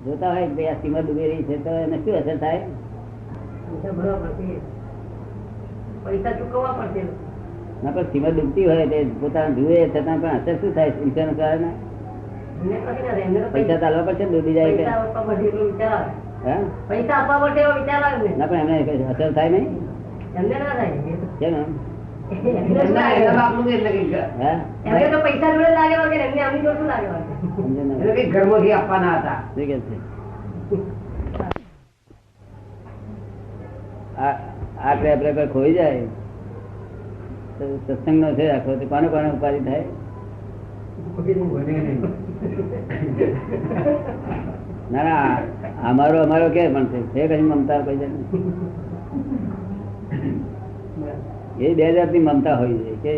જોતા હોય કે આ સીમા ડૂબી રહી છે તો એને શું અસર થાય? પૈસા ચૂકવવા પડશે ના, પણ સીમા ડૂબતી હોય તે પોતાને જુએ છતાં પણ અસર શું થાય? ઇન્સ્યોરન્સ વાળાને પૈસા ચાલવા પડશે ને ડૂબી જાય કે પૈસા આપવા પડશે એવો વિચાર આવે ના, પણ એમને અસર થાય નહીં. એમને ના થાય કેમ? એમને તો પૈસા જોડે લાગે વગર એમને આમની જોડે શું લાગે વગર ઘરમાંથી આપવાના હતા. આ ટ્રેપ રેકર્ડ ખોઈ જાય તો સત્સંગ નો છે આખો કોને કોને ઉપાધિ થાય? ના ના, અમારો કે પણ છે કઈ મમતા કોઈ જાય એ બે જાતની મમતા હોય છે કે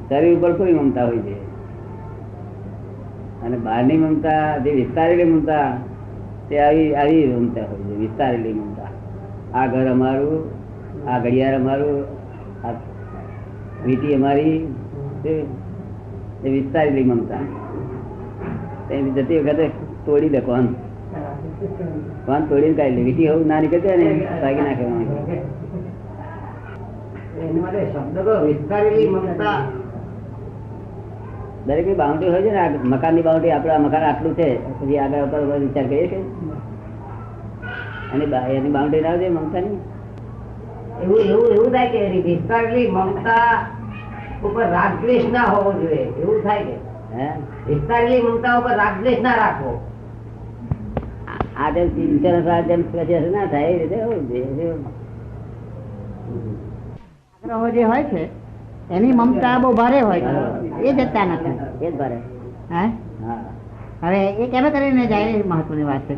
શરીર ઉપર કોઈ મમતા હોય છે અને બહારની મમતા જે વિસ્તારેલી મમતા તે આવી મમતા હોય છે. વિસ્તારેલી મમતા, આ ઘર અમારું, આ ઘડિયાળ અમારું, આ વીટી અમારી, એ વિસ્તારેલી મમતા. જતી વખતે તોડી દે કોણ તોડીને કાઢી લે. વીટી હોવું ના નીકળે ને ભાગી નાખે. દરેક ની બાઉન્ડ્રી હોય છે ને. મકાન ની બાઉન્ડ્રી આપડે મકાન આટલું છે પછી આગળ ઉપર વિચાર કરીએ કે એની બાઉન્ડ્રી ના હોય મમતા ની. એવું થાય કે વિસ્તારેલી મમતા ઉપર રાગદ્વેષ ના હોવો જોઈએ. એવું થાય કે વિસ્તારેલી મમતા ઉપર રાગદ્વેષ ના રાખવો. આ જેમ ઇન્સ્યોરન્સ જેમ ના થાય એ રીતે હોવું જોઈએ. આગ્રહો જે હોય છે એની મમતા બહુ ભારે હોય એ જતા નથી. એ જ ભારે. હવે એ કેમ કરીને જાય એ મહત્વની વાત છે.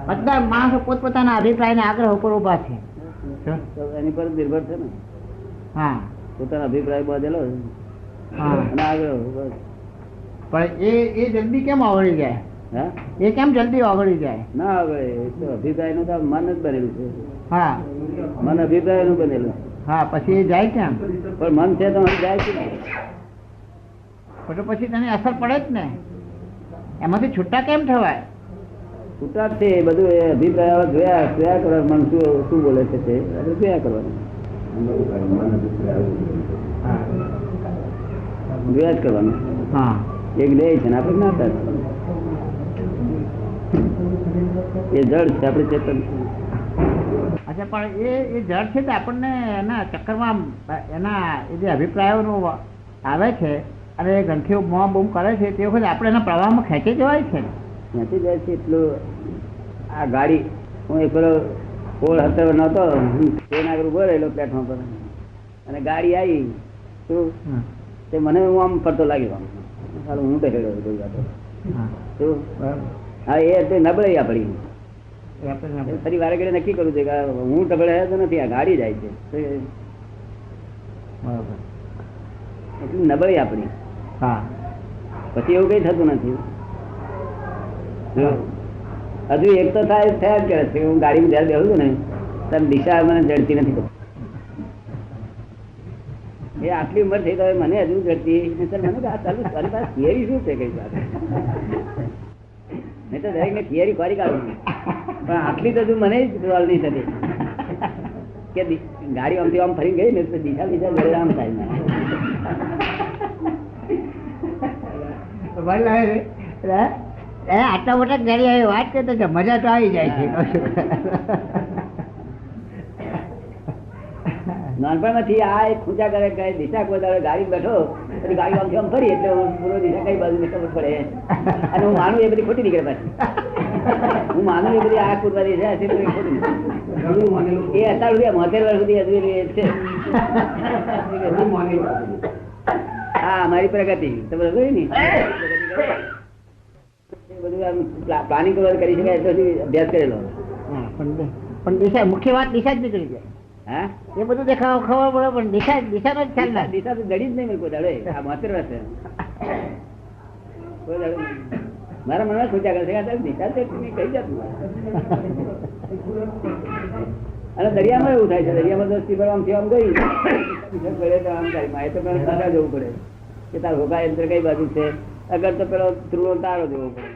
બધા માણસો પોતપોતાના અભિપ્રાય ના આગ્રહ ઉપર ઉભા છે. એની પર નિર્ભર છે ને. હા, પોતાનો અભિપ્રાય બાંધેલો અને આગ્રહ. પણ એ જલ્દી કેમ આવડી જાય? એ કેમ જલ્દી આવડી જાય? ના આવે. અભિપ્રાય નું તો મન જ બનેલું છે. હા, મન અભિપ્રાય નું બનેલું. હા, પછી એ જાય કેમ? પણ મન છે તો જાય છે. પછી તેની અસર પડે જ ને. એમાંથી છૂટા કેમ થવાય? છૂટા છે એ બધું એ અભિપ્રાય જોયા કરવા. મન શું બોલે છે તે જોયા કરવાનું. જોયા જ કરવાનું. હા, એક લે છે ને આપણે ના થાય. એ જડ છે, આપણે ચેતન છે. અચ્છા, પણ એ જળ છે તે આપણને એના ચક્કરમાં એના એ જે અભિપ્રાયોનું આવે છે અને એ ગ્રંથિઓ મોં બૂમ કરે છે તે વખતે આપણે એના પ્રવાહમાં ખેંચી જવાય છે. ખેંચી જાય છે એટલું. આ ગાડી હું એક પેલો પોળ હતો નહોતો ટ્રેન આગળ ઉભો રહેલો પ્લેટફોર્મ પર અને ગાડી આવી શું તે મને હું આમ ફરતો લાગ્યો. હું બેઠેલો કોઈ વાત શું. હા, એ નબળાઈ આપણી. ફરી વારે ઘડે નક્કી કરું છે કે હું ટબળાયો તો નથી, આ ગાડી જાય છે. એટલી નબળાઈ આપણી. હા, પછી એવું કઈ થતું નથી. હજુ એક તો થયા જ કરે છે. હું ગાડીમાં જયારે બેહું છું ને ત્યારે દિશા મને જડતી નથી. એ આટલી ઉંમર થઈ તો મને હજુ જડતી મને તારી પાસે થિયરી શું છે કઈ વાત? નહીં તો દરેક ને થિયરી ફરી કાઢું પણ આટલી તો હજુ મને જ સવાલ નહીં થતી કે ગાડી આમથી આમ ફરી ગઈ ને તો દિશા જડે આમ થાય. આટલા મોટા ગાડી આવી વાત કરતો છે, મજા તો આવી જાય છે. નાનપણમાંથી આ એક ખૂંચા કરે કે દિશા કોઈ દાડે ગાડી બેઠો પછી ગાડી આમથી આમ ફરી એટલે પૂરો દિશા કઈ બાજુ ખબર પડે અને હું માનું એ બધી ખોટી નીકળે પાછી. હું માનું એ બધી આ પૂર્વા દિશા હશે તો એ ખોટી. એ અત્યાર સુધી 72 વર્ષ સુધી હજુ છે. હા, અમારી પ્રગતિ તમે જોઈ ને બધું પ્લાનિંગ કરવા કરી શકાય એટલો અભ્યાસ કરેલો. પણ દિશા મુખ્ય વાત દિશા જ નીકળી જાય. હા, એ બધું દેખાવ ખબર પડે પણ દિશા નો જ ખ્યાલ ના. દિશા તો જડી જ નહીં કોઈ દાડે. આ 72 વર્ષ કોઈ દાડે મારા મનમાં ખોટા કરે દિશા કઈ જતું. અને દરિયામાં એવું થાય છે. દરિયામાં તો સ્ટીમર આમ આમ ગઈ પડે તો આમ થાય. મારે તો જવું પડે કે તાર હોકા યંત્ર કઈ બાજુ છે. અગર તો પેલો ધ્રુવ તારો જોવો પડે.